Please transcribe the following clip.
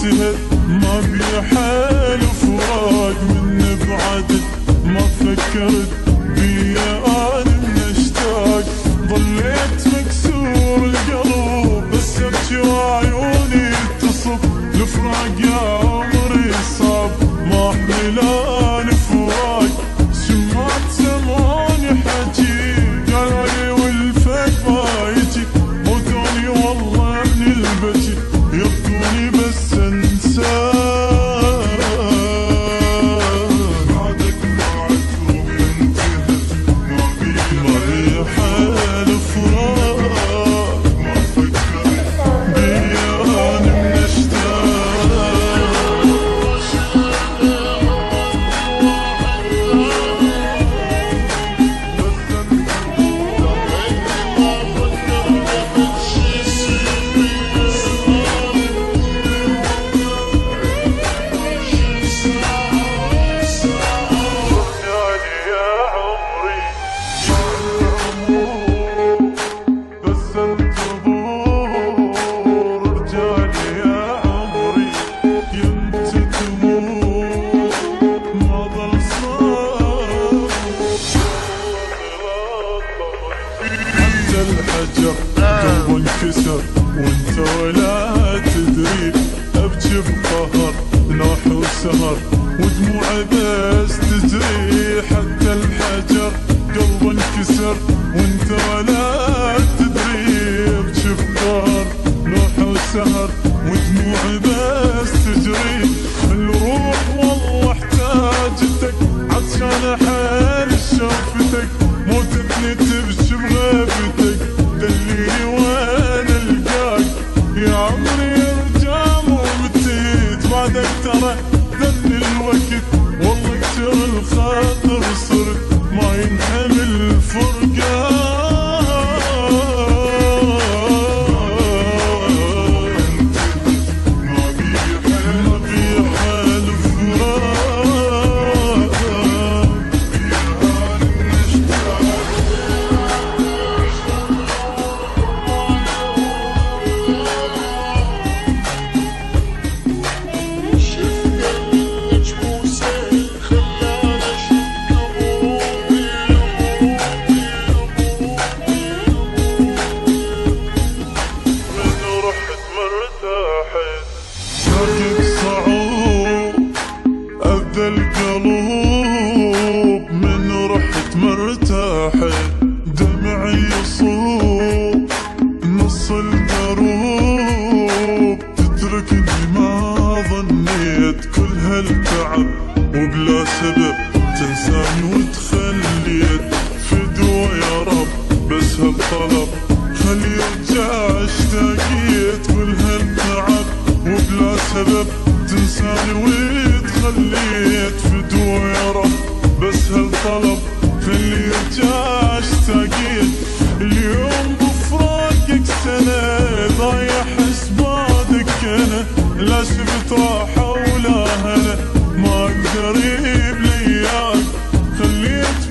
انتهت ما بي حال فراق من بعدك ما فكرت بيا انا من اشتاق ظليت مكسور القلب بس ابكي وعيوني تصب الفراق يا عمري صعب ما احملان فراق سمعت سمعوني حكي قالوا لي والفك ما يجي موتوني والله من البكي يبكوني بس انساك بعدك معك وانتهت ما بي حال فراق ما فكرت بيا انا من اشتاق الحجر قلب انكسر وانت ولا تدري ابكي بقهر نوح وسهر ودموعي بس تجري حتى الحجر قلب انكسر وانت ولا تدري ابكي بقهر نوح وسهر ودموعي بس تجري الروح والله احتاجتك عطشان حال شوفتك موتتني تبكي بغيبتك دليني وانا القاك يا عمري ارجع مو متيت بعدك ترى ذن الوقت والله كتر الخاطر صرت ما ينحمل فرقان ساكت صعوب أبدى القلوب من رحت مرتاحة دمعي يصوب نص الدروب تتركني ما ظنيت كل هالتعب وبلا سبب تنساني وتخليت فدوى يا رب بس هالطلب خلي يرجع اشتاقيت كل هالتعب وبلا سبب تنساني وتخليت فدوى يا رب بس هالطلب خلي يرجع اشتاقيت اليوم بفراقك سنة ضايع حس بعدك انا لا شفت راحة ولا هنا ما اقدر اجيب لياك خليت